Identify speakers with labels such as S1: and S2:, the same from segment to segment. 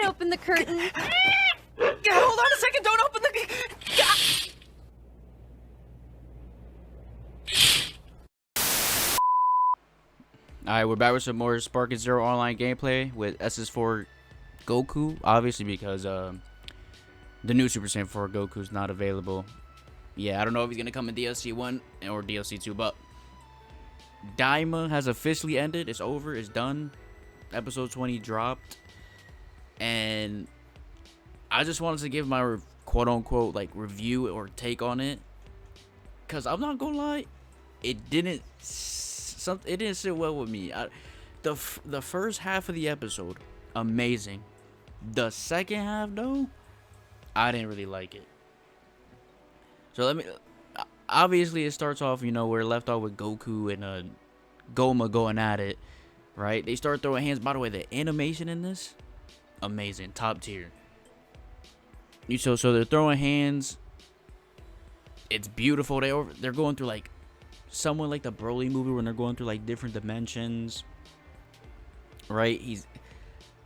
S1: open the curtain.
S2: Hold on a second, don't open the... Alright, we're back with some more Sparkingzero online gameplay with SS4 Goku, obviously because the new Super Saiyan 4 Goku is not available. Yeah, I don't know if he's gonna come in DLC 1 or DLC 2, but Daima has officially ended. It's over, it's done. Episode 20 dropped, and I just wanted to give my quote-unquote like review or take on it, because I'm not gonna lie, it didn't sit well with me. The first half of the episode, amazing. The second half, though, I didn't really like it. So obviously it starts off, you know, we're left off with Goku and Goma going at it, right? They start throwing hands. By the way, the animation in this, amazing, top tier. So they're throwing hands. It's beautiful. They're going through like someone like the Broly movie when they're going through like different dimensions, right?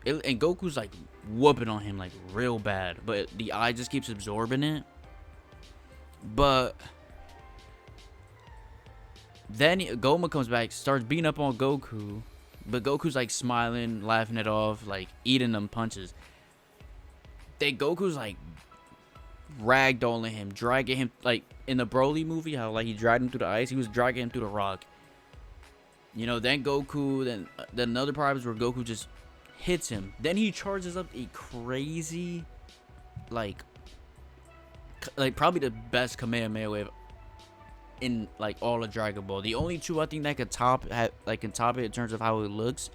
S2: And Goku's like whooping on him like real bad, but the eye just keeps absorbing it. But then Goma comes back, starts beating up on Goku, but Goku's like smiling, laughing it off, like eating them punches. Then Goku's like ragdolling him, dragging him, like in the Broly movie, how like he dragged him through the ice. He was dragging him through the rock. You know, then Goku, then another part is where Goku just hits him. Then he charges up a crazy, like probably the best Kamehameha wave in like all of Dragon Ball. The only two I think that could top it in terms of how it looks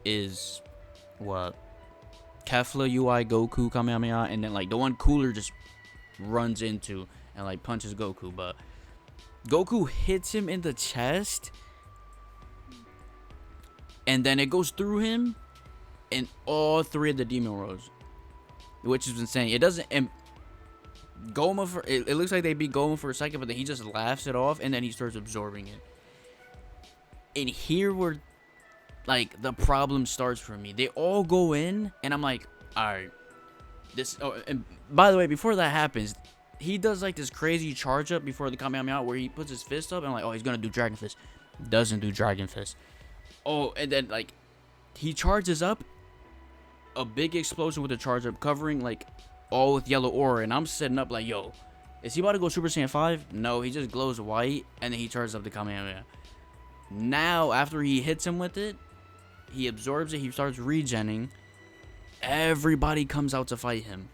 S2: is what, Kefla UI Goku Kamehameha, and then like the one Cooler just runs into and like punches Goku. But Goku hits him in the chest, and then it goes through him and all three of the demon rows, which is insane. It doesn't, and Goma it looks like they beat Goma for a second, but then he just laughs it off and then he starts absorbing it. And here where like the problem starts for me. They all go in and I'm like, alright, this. Oh, and by the way, before that happens, he does like this crazy charge up before the Kamehameha where he puts his fist up and I'm like, oh, he's gonna do Dragon Fist. Doesn't do Dragon Fist. Oh, and then like he charges up, a big explosion with the charge up, covering like all with yellow aura, and I'm setting up like, yo, is he about to go Super Saiyan 5? No, he just glows white and then he charges up the Kamehameha. Now after he hits him with it, he absorbs it, he starts regenning. Everybody comes out to fight him,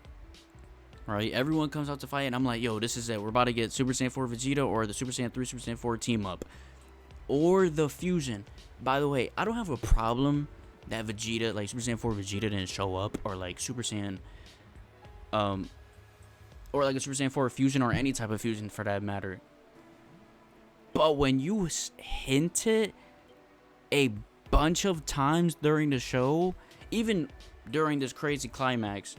S2: right? Everyone comes out to fight, and I'm like, yo, this is it. We're about to get Super Saiyan 4 Vegeta or the Super Saiyan 3 Super Saiyan 4 team up, or the fusion. By the way, I don't have a problem that Vegeta, like Super Saiyan 4 Vegeta didn't show up, or like Super Saiyan or like a Super Saiyan 4 fusion, or any type of fusion for that matter. But when you hint it a bunch of times during the show, even during this crazy climax,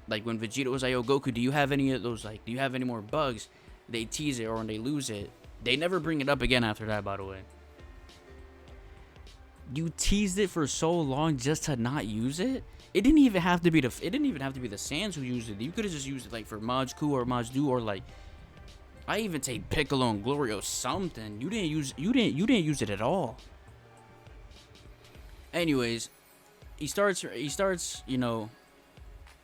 S2: like when Vegeta was like, yo, Goku, do you have any of those, like, do you have any more bugs? They tease it, or when they lose it, they never bring it up again after that, by the way. You teased it for so long just to not use it. It didn't even have to be the Saiyans who used it. You could have just used it like for Majku or Majdu, or like I even take Piccolo and Glorio something. You didn't use it at all. Anyways, he starts, you know,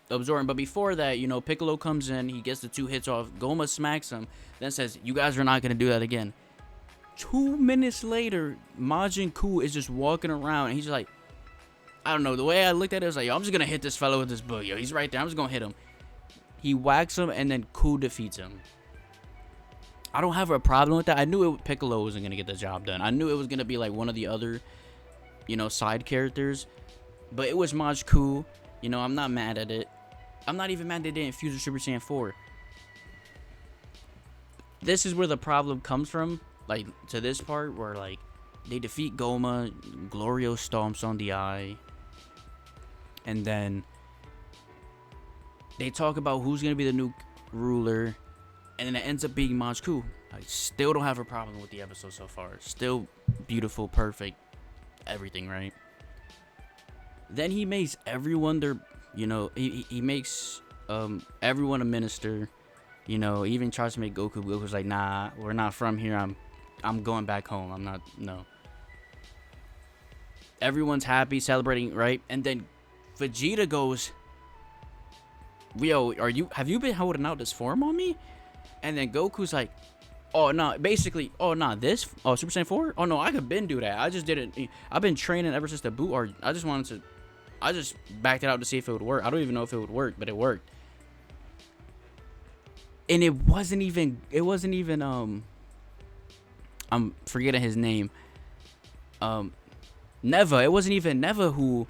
S2: absorbing. But before that, you know, Piccolo comes in, he gets the 2 hits off, Goma smacks him, then says, you guys are not gonna do that again. 2 minutes later, Majin Ku is just walking around, and he's like, I don't know, the way I looked at it, I was like, yo, I'm just gonna hit this fellow with this book. Yo, he's right there, I'm just gonna hit him. He whacks him, and then Ku defeats him. I don't have a problem with that. I knew Piccolo wasn't gonna get the job done. I knew it was gonna be like one of the other, you know, side characters. But it was Maj Ku. You know, I'm not mad at it. I'm not even mad they didn't fuse with Super Saiyan 4. This is where the problem comes from. Like, to this part where, like, they defeat Goma, Glorio stomps on the eye, and then they talk about who's going to be the new ruler, and then it ends up being Maj Ku. I still don't have a problem with the episode so far. Still beautiful, perfect, everything, right? Then he makes everyone You know, he makes everyone a minister. You know, he even tries to make Goku. Goku's like, nah, we're not from here. I'm going back home. I'm not. No. Everyone's happy, celebrating, right? And then Vegeta goes, yo, have you been holding out this form on me? And then Goku's like, oh no, basically, oh no, this, oh Super Saiyan 4? Oh no, I could been do that. I just didn't. I've been training ever since the boot, or I just backed it out to see if it would work. I don't even know if it would work, but it worked. And it wasn't even I'm forgetting his name. Neva. It wasn't even Neva who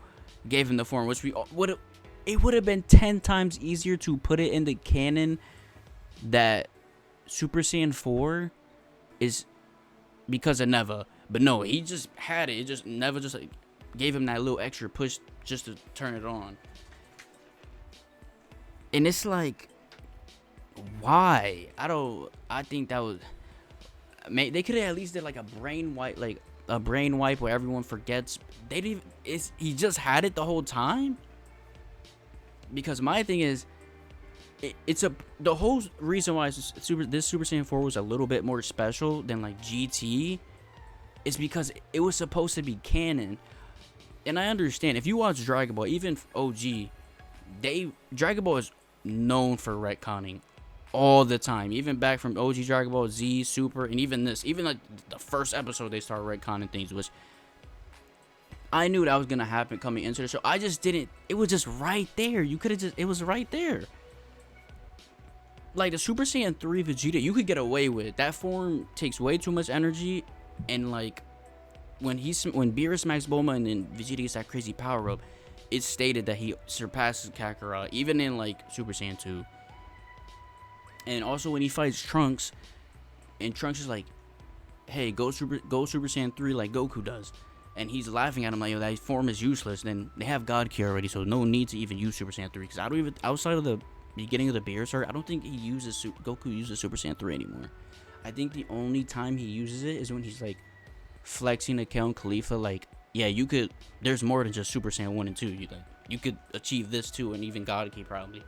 S2: gave him the form, which it would have been 10 times easier to put it in the canon that Super Saiyan 4 is because of Neva. But no, he just had it. It just Neva just like gave him that little extra push just to turn it on. And it's like, why? I think that was, they could have at least did like a brain wipe where everyone forgets. They didn't even, he just had it the whole time. Because my thing is, the whole reason why this Super Saiyan 4 was a little bit more special than like GT is because it was supposed to be canon. And I understand if you watch Dragon Ball, even OG, Dragon Ball is known for retconning all the time. Even back from OG Dragon Ball Z, Super, and even like the first episode they started retconning things, which I knew that was gonna happen coming into the show. I just didn't. It was just right there. You could have just. It was right there. Like the Super Saiyan 3 Vegeta, you could get away with. That form takes way too much energy, and like when Beerus smacks Bulma and then Vegeta gets that crazy power up, it's stated that he surpasses Kakarot even in like Super Saiyan 2. And also when he fights Trunks, and Trunks is like, "Hey, go Super Saiyan 3 like Goku does," and he's laughing at him like, "Yo, that form is useless." Then they have God Ki already, so no need to even use Super Saiyan 3. Because I don't even, outside of the beginning of the Beerus arc, I don't think Goku uses Super Saiyan 3 anymore. I think the only time he uses it is when he's like flexing to Kel and Khalifa, like, yeah, you could. There's more than just Super Saiyan 1 and 2. You could achieve this too, and even God Ki probably.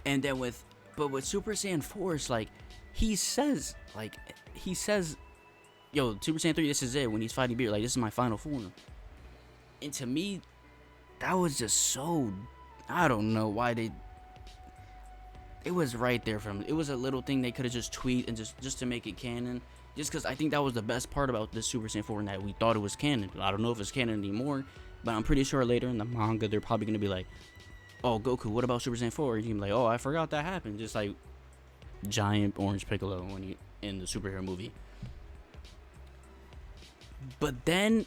S2: And then with Super Saiyan 4, it's like he says, yo, Super Saiyan 3, this is it. When he's fighting Beer, like, this is my final form. And to me, that was just so, I don't know why it was right there from, it was a little thing they could have just tweaked and just to make it canon. Just because I think that was the best part about this Super Saiyan 4, and that we thought it was canon. I don't know if it's canon anymore, but I'm pretty sure later in the manga, they're probably going to be like, "Oh, Goku, what about Super Saiyan 4? And you can be like, "Oh, I forgot that happened." Just like giant orange Piccolo when he in the superhero movie. But then,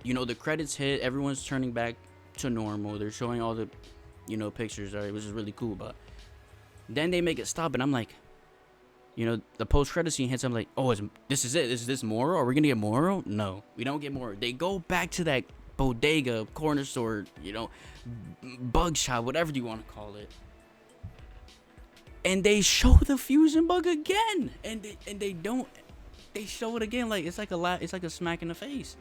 S2: you know, the credits hit. Everyone's turning back to normal. They're showing all the, you know, pictures, right, which is really cool. But then they make it stop, and I'm like, you know, the post-credit scene hits. I'm like, oh, this is it. Is this Moro? Are we gonna get Moro? No, we don't get Moro. They go back to that bodega, corner store, you know, bug shop, whatever you want to call it, and they show the fusion bug again, and they show it again, like it's like a smack in the face.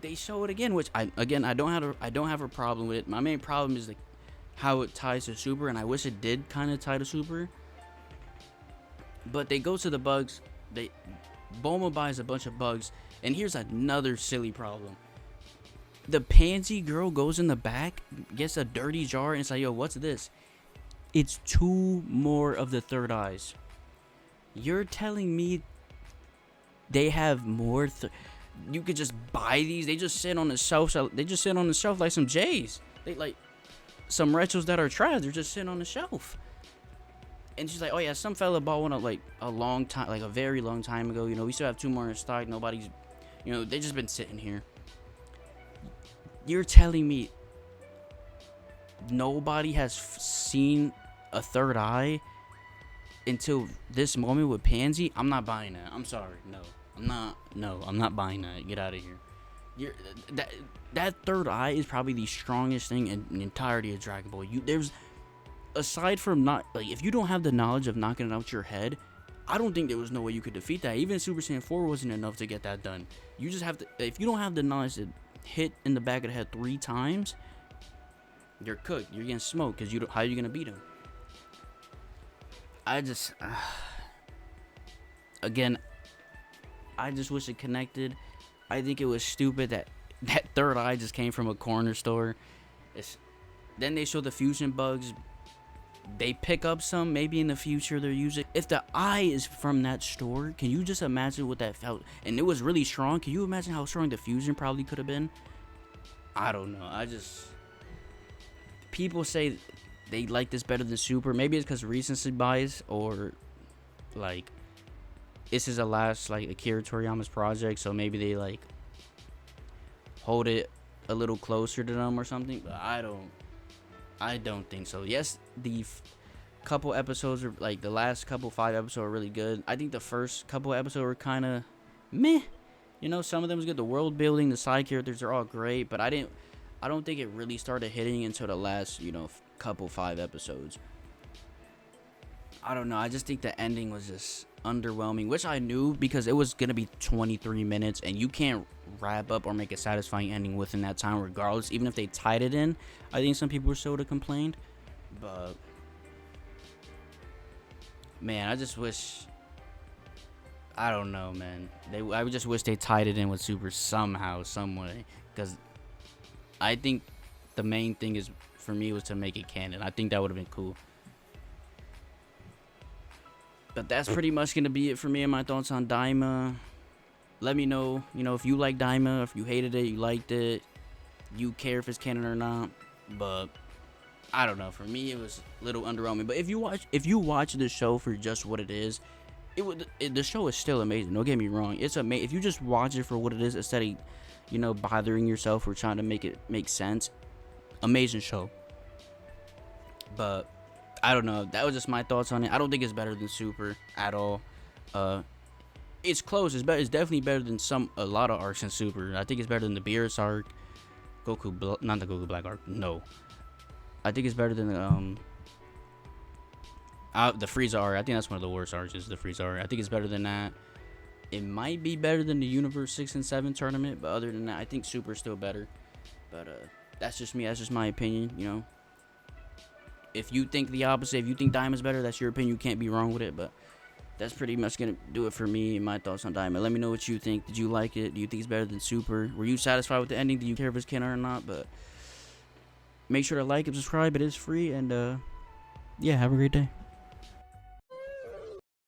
S2: They show it again, which I don't have a problem with it. My main problem is like how it ties to Super, and I wish it did kind of tie to Super. But they go to the bugs. Bulma buys a bunch of bugs, and here's another silly problem. The pansy girl goes in the back, gets a dirty jar, and it's like, yo, what's this? It's 2 more of the third eyes. You're telling me they have more? You could just buy these. They just sit on the shelf. They just sit on the shelf like some J's. They like some retros that are trash. They're just sitting on the shelf. And she's like, oh yeah, some fella bought one like a long time, like a very long time ago. You know, we still have 2 more in stock. Nobody's, you know, they just been sitting here. You're telling me nobody has seen a third eye until this moment with Pansy? I'm not buying that. I'm sorry. No, I'm not buying that. Get out of here. That third eye is probably the strongest thing in the entirety of Dragon Ball. There's, aside from not, like, if you don't have the knowledge of knocking it out your head, I don't think there was no way you could defeat that. Even Super Saiyan 4 wasn't enough to get that done. You just have to, if you don't have the knowledge to hit in the back of the head 3 times, You're cooked. You're getting smoked because how are you gonna beat him? I just again, I just wish it connected. I think it was stupid that that third eye just came from a corner store. Then they show the fusion bugs. They pick up some. Maybe in the future they're using. If the eye is from that store, can you just imagine what that felt? And it was really strong. Can you imagine how strong the fusion probably could have been? I don't know. People say they like this better than Super. Maybe it's because recency bias, or like this is the last like Akira Toriyama's project, so maybe they like hold it a little closer to them or something. But I don't think so. Yes, the couple episodes are like the last couple 5 episodes are really good. I think the first couple episodes were kind of meh. You know, some of them was good. The world building, the side characters are all great, but I don't think it really started hitting until the last, couple 5 episodes. I don't know. I just think the ending was just underwhelming, which I knew because it was going to be 23 minutes, and you can't wrap up or make a satisfying ending within that time regardless, even if they tied it in. I think some people sort of complained, but man, I just wish, I don't know, man. I just wish they tied it in with Super somehow, some way, because I think the main thing is for me was to make it canon. I think that would have been cool. But that's pretty much gonna be it for me and my thoughts on Daima. Let me know, if you like Daima, if you hated it, you liked it, you care if it's canon or not. But I don't know. For me, it was a little underwhelming. But if you watch the show for just what it is, the show is still amazing. Don't get me wrong. It's amazing. If you just watch it for what it is, instead of bothering yourself or trying to make it make sense, amazing show. But I don't know. That was just my thoughts on it. I don't think it's better than Super at all. It's close. It's better. It's definitely better than a lot of arcs in Super. I think it's better than the Beerus arc, not the Goku Black arc. No, I think it's better than the Frieza arc. I think that's one of the worst arcs. Is the Frieza arc. I think it's better than that. It might be better than the Universe 6 and 7 tournament, but other than that, I think Super is still better. But that's just me. That's just my opinion. If you think the opposite, if you think Daima's better, that's your opinion. You can't be wrong with it. But that's pretty much going to do it for me and my thoughts on Daima. Let me know what you think. Did you like it? Do you think it's better than Super? Were you satisfied with the ending? Do you care if it's canon or not? But make sure to like and subscribe. It is free. And, yeah, have a great day.